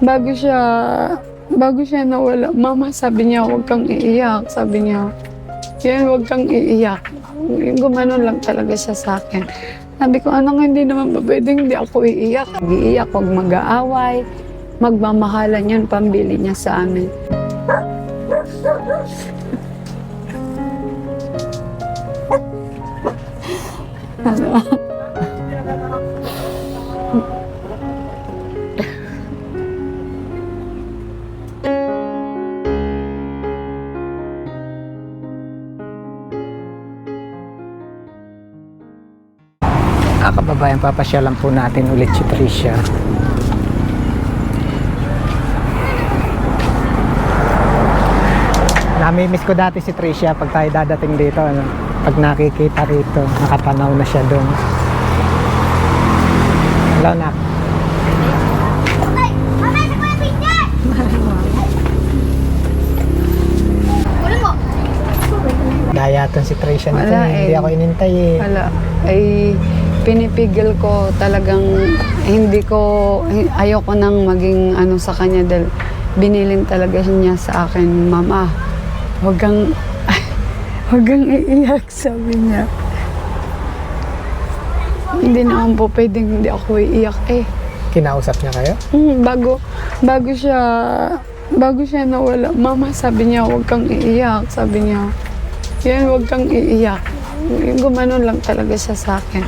bago siya, bago siya nawala, mama, sabi niya, huwag kang iiyak. Sabi niya, yan, huwag kang iiyak. Gumanon lang talaga siya sa akin. Sabi ko, anong hindi naman ba pwedeng hindi ako iiyak? Iiyak, huwag mag-aaway. Magmamahalan yun, pambili niya sa amin. Kababayan, papasyalan po natin ulit si Tricia. Namimiss ko dati si Tricia pag tayo dadating dito, ano? Pag nakikita rito, nakatanaw na siya doon. Hello, nak. Dayaton si Tricia nito. Hindi ako inintay eh. Wala. Ay, pinipigil ko talagang ayoko nang maging ano sa kanya dahil binilin talaga niya sa akin, Mama, huwag kang iiyak, sabi niya. Hindi naman po pwedeng hindi ako iiyak eh. Kinausap niya kayo? Bago siya nawala, Mama, sabi niya, huwag kang iiyak, sabi niya. Yan, huwag kang iiyak. Gumanon lang talaga siya sa akin.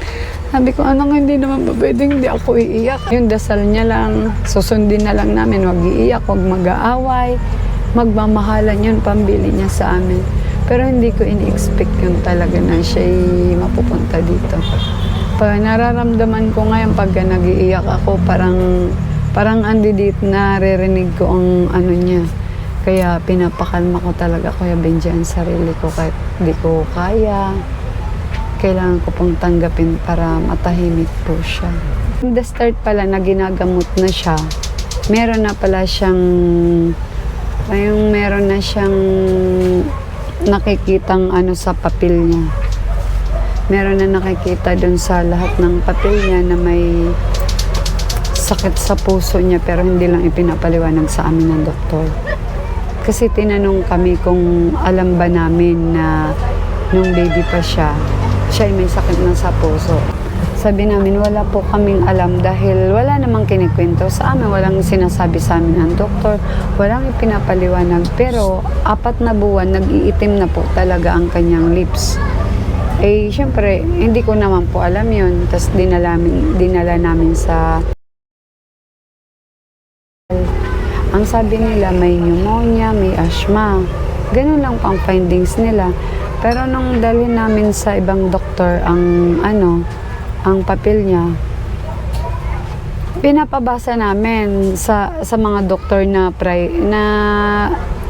Sabi ko, anong hindi naman ba pwedeng hindi ako iiyak? Yung dasal niya lang, susundin na lang namin, huwag iiyak, huwag mag-aaway. Magmamahalan yun, pambili niya sa amin. Pero hindi ko in-expect yun talaga na siya'y mapupunta dito. Pag nararamdaman ko ngayon pag nag-iiyak ako, parang andi dito naririnig ko ang ano niya. Kaya pinapakalma ko talaga, Kuya Benji, ang sarili ko kahit di ko kaya. Kailangan ko pong tanggapin para matahimik po siya. In the start pala na ginagamot na siya, meron na siyang nakikitang ano sa papel niya. Meron na nakikita dun sa lahat ng papel niya na may sakit sa puso niya pero hindi lang ipinapaliwanag sa amin ng doktor. Kasi tinanong kami kung alam ba namin na nung baby pa siya ay may sakit na sa puso. Sabi namin, wala po kaming alam dahil wala namang kinikwento sa amin, walang sinasabi sa amin ang doktor, walang ipinapaliwanag. Pero 4 na buwan, nag-iitim na po talaga ang kanyang lips. Eh, syempre, hindi ko naman po alam yun. Tapos dinala namin sa... Ang sabi nila, may pneumonia, may asthma. Ganun lang pang findings nila. Pero nung dalhin namin sa ibang doktor ang papel niya, pinapabasa namin sa mga doktor na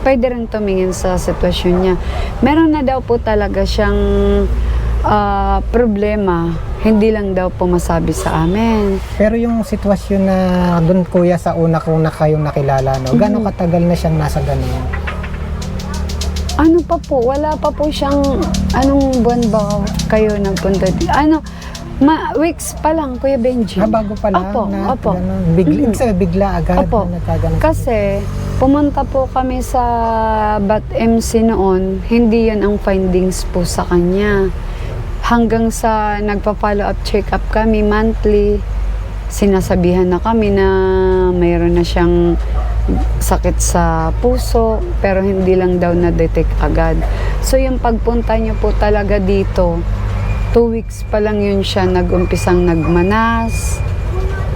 pwede rin tumingin sa sitwasyon niya. Meron na daw po talaga siyang problema, hindi lang daw po masabi sa amin. Pero yung sitwasyon na doon, kuya, sa una kong kayong nakilala, no? Gano'ng katagal na siyang nasa ganun? Ano pa po, wala pa po siyang, anong buwan ba kayo nagpunta? Weeks pa lang, Kuya Benji. Bago pa lang? Opo. Bigla agad opo. na nagkaganon. Kasi, pumunta po kami sa BAT-MC noon, hindi yan ang findings po sa kanya. Hanggang sa nagpa-follow up, check up kami monthly, sinasabihan na kami na mayroon na siyang sakit sa puso, pero hindi lang daw na-detect agad. So yung pagpunta niyo po talaga dito, 2 weeks pa lang yun siya nag-umpisang nagmanas.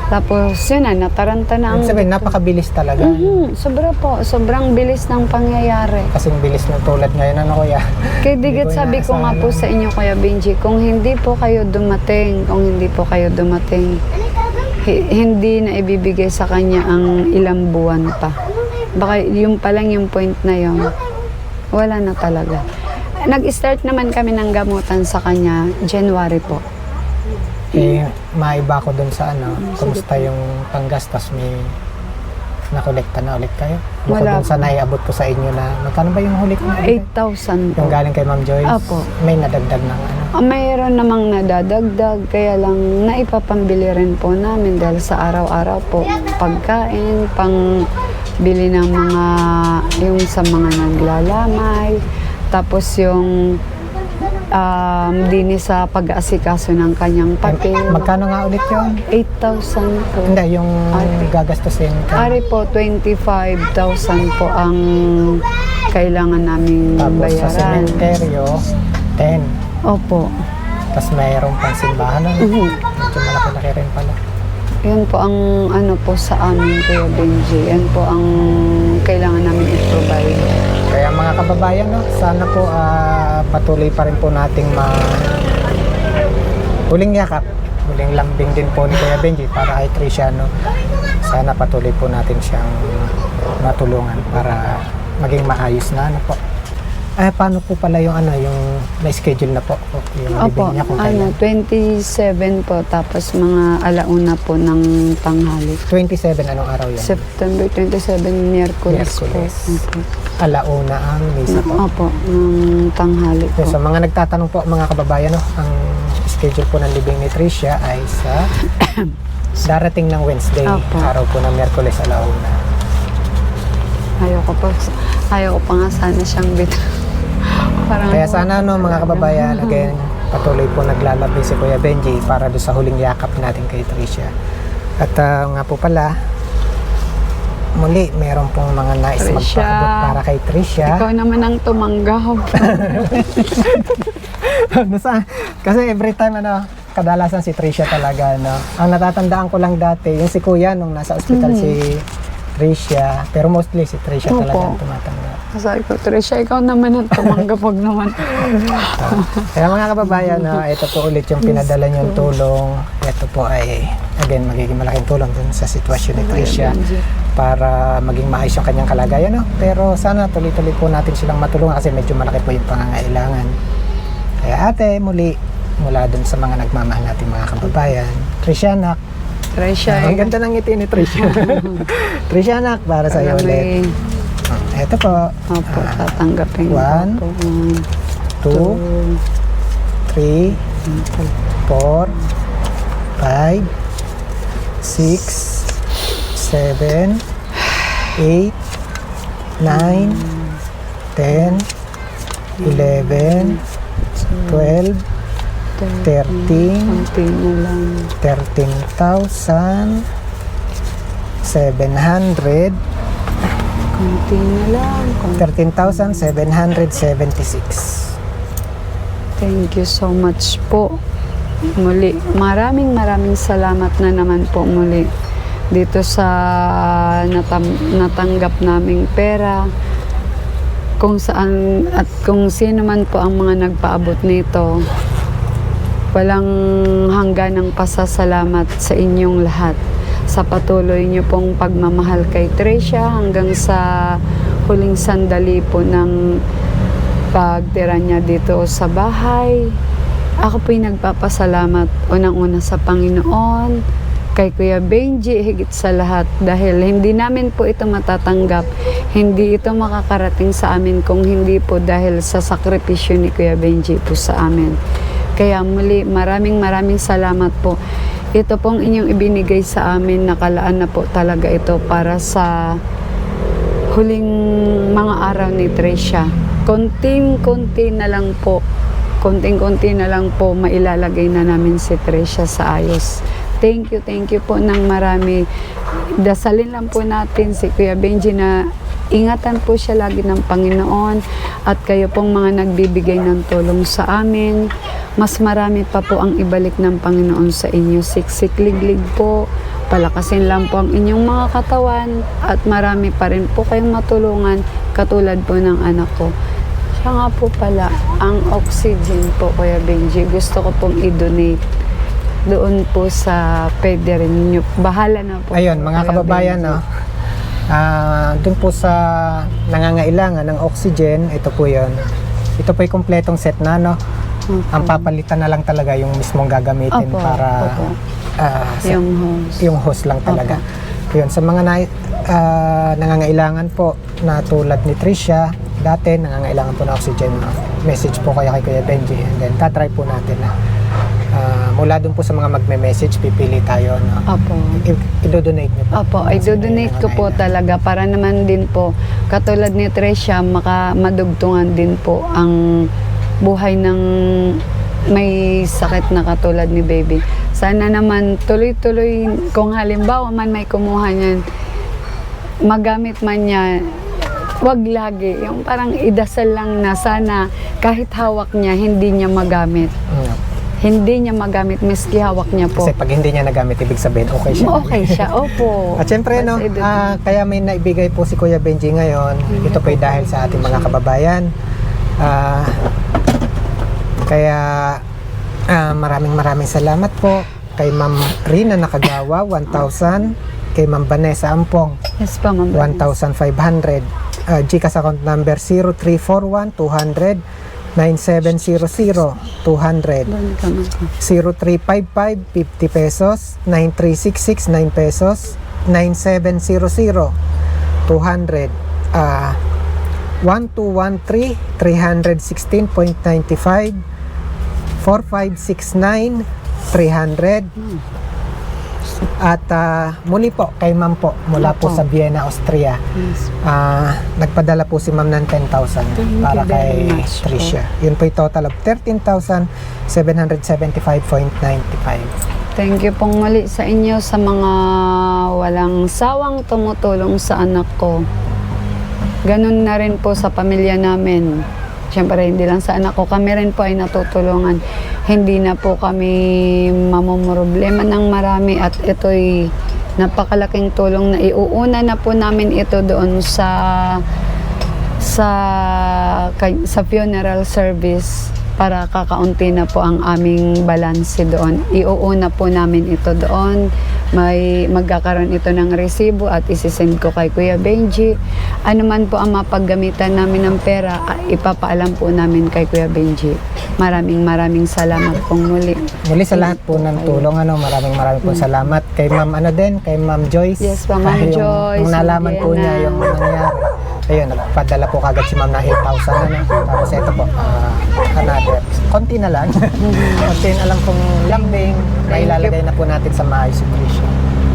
Tapos yun na, nataranta na ang... Sabihin, napakabilis talaga. Sobra po, sobrang bilis ng pangyayari. Kasing bilis ng tulad ngayon, ano, kuya? Kaya digit sabi ko nga po sa inyo, Kuya Benji, kung hindi po kayo dumating, hindi na ibibigay sa kanya ang ilang buwan pa. Baka yung pa lang yung point na yun, wala na talaga. Nag-start naman kami ng gamutan sa kanya, January po. Eh, maiba ko dun sa kumusta yung panggastos, may nakolekta na ulit kayo? Bukod dun sa naiabot ko sa inyo na, magkano ba yung huli ko? 8,000 po. Yung galing kay Ma'am Joyce? Opo. May nadagdag ng mayroon namang nadadagdag, kaya lang naipapambili rin po namin dahil sa araw-araw po pagkain, pang bili ng mga, yung sa mga naglalamay, tapos yung dini sa pag-aasikaso ng kanyang papel. Magkano nga ulit yun? 8,000 po. Hindi, yung gagastusin ka. Ari po, 25,000 po ang kailangan naming Tapos sa bayaran. sementeryo, 10. Opo. Tapos mayroong pang simbahan. Mhm. Medyo malaki-laki rin pala. Yan po ang ano po sa amin, Kuya Benji. Yan po ang kailangan namin i-provide. Kaya mga kababayan, no, sana po patuloy pa rin po nating huling yakap, huling lambing din po ni Kuya Benji para kay Tricia, no. Sana patuloy po natin siyang matulungan para maging maayos na ano po. Paano po pala yung yung na-schedule na po yung Opo, libing niya kung kailan? 27 po, tapos mga alauna po ng tanghali. 27, anong araw yan? September 27, Miyerkules po. Miyerkules. Opo. Alauna ang misa po. Opo, ng tanghali po. So, sa mga nagtatanong po, mga kababayan, no, ang schedule po ng libing ni Tricia ay sa darating ng Wednesday, Opo. araw po ng Miyerkules alauna. Ayaw ko pa nga sana siyang bito. Kaya sana, no, mga kababayan, again, patuloy po naglalabi si Kuya Benji para doon sa huling yakap natin kay Tricia. At nga po pala, muli, meron pong mga nais Tricia, magpaabot para kay Tricia. Ikaw naman ang tumanggap. Kasi every time, kadalasan si Tricia talaga, no. Ang natatandaan ko lang dati, yung si Kuya nung nasa ospital si Tricia, pero mostly si Tricia Opo. talaga ang tumatanggap. Sabi ko, Tricia, ikaw naman ang tumanggap, wag naman. Kaya mga kababayan, ito po ulit yung pinadala niyong tulong. Ito po ay, again, magiging malaking tulong dun sa sitwasyon ni Tricia para maging maayos yung kanyang kalagayan, no? Pero sana tuloy-tuloy po natin silang matulungan kasi medyo malaki po yung pangangailangan. Kaya ate, muli, mula dun sa mga nagmamahal natin mga kababayan, Tricia, anak. Tricia, Ang ganda ng ngiti ni Tricia. Tricia, anak, para sa iyo ulit. Ito po. Opo, tatanggapin ko 1, po. 2, 3, 4, 5, 6, 7, 8, 9, 10, 11, 12, 13, Konti na lang. 13,700, Konti na lang. 13,776. Thank you so much po. Muli, maraming salamat na naman po muli dito sa natanggap naming pera. Kung saan at kung sino man po ang mga nagpaabot nito, walang hangganang pasasalamat sa inyong lahat sa patuloy niyo pong pagmamahal kay Tricia hanggang sa huling sandali po ng pagtira niya dito sa bahay. Ako po'y nagpapasalamat unang-una sa Panginoon, kay Kuya Benji, higit sa lahat dahil hindi namin po ito matatanggap, hindi ito makakarating sa amin kung hindi po dahil sa sakripisyo ni Kuya Benji po sa amin. Kaya muli, maraming salamat po. Ito pong inyong ibinigay sa amin, nakalaan na po talaga ito para sa huling mga araw ni Tricia. Konting-konti na lang po, mailalagay na namin si Tricia sa ayos. Thank you po ng marami. Dasalin lang po natin si Kuya Benji na ingatan po siya lagi ng Panginoon at kayo pong mga nagbibigay ng tulong sa amin. Mas marami pa po ang ibalik ng Panginoon sa inyo. Siksik-liglig po. Palakasin lang po ang inyong mga katawan at marami pa rin po kayong matulungan katulad po ng anak ko. Siya nga po pala, ang oxygen po, Kuya Benji, gusto ko pong i-donate doon po sa pwede rin ninyo. Bahala na po. Ayun, mga Kuya kababayan, Benji. doon po sa nangangailangan ng oxygen, ito po yun. Ito po yung kompletong set na, no? Ang papalitan na lang talaga yung mismong gagamitin para yung hose lang talaga. Yun, sa mga nangangailangan po na tulad ni Tricia, dati nangangailangan po ng oxygen, message po kayo kay Kuya Benji, and then tatry po natin na mula dun po sa mga magme-message, pipili tayo na Opo. i-donate nyo po. Opo, ay do-donate ko po talaga para naman din po, katulad ni Tricia, madugtungan din po ang buhay ng may sakit na katulad ni baby. Sana naman tuloy-tuloy, kung halimbawa man may kumuha niyan, magamit man niya, wag lagi. Yung parang idasal lang na sana kahit hawak niya, hindi niya magamit. Hindi niya magamit, miski hawak niya po. Kasi pag hindi niya nagamit, ibig sabihin, okay siya. Okay siya, opo. At syempre, no, kaya may naibigay po si Kuya Benji ngayon. Ito po ay dahil sa ating mga kababayan. Kaya maraming salamat po kay Ma'am Rina Nakagawa, 1,000. Kay Ma'am Vanessa Ampong, Yes pa, Ma'am. 1,500. GCash account number 0341-200 9700 200 0355 50 pesos 9366 9 pesos 9700 200 1213 316.95 4569 300 at muli po kay Ma'am po mula po sa Vienna, Austria. Yes. Nagpadala po si Ma'am ng 10,000 para kay Tricia. Yun po yung total of 13,775.95. Thank you pong muli sa inyo sa mga walang sawang tumutulong sa anak ko. Ganun na rin po sa pamilya namin. Siyempre, hindi lang sa anak ko. Kami rin po ay natutulungan. Hindi na po kami mamumroblema ng marami at ito'y napakalaking tulong na iuuna na po namin ito doon sa funeral service para kakaunti na po ang aming balanse doon. Iuuna po namin ito doon. Magkakaroon ito ng resibo at isisend ko kay Kuya Benji. Ano man po ang mapaggamitan namin ng pera, ipapaalam po namin kay Kuya Benji. Maraming salamat pong muli. Muli sa lahat po ng tulong, maraming po salamat kay Ma'am kay Ma'am Joyce. Yes pa, Ma'am Joyce. Nung nalaman po niya yung nangyari, ayun, nagpadala po kagad si Ma'am na 8,000 Tapos ito po, another, konti na lang. Konti na lang pong lambing, na ilalagay na po natin sa maayos situation.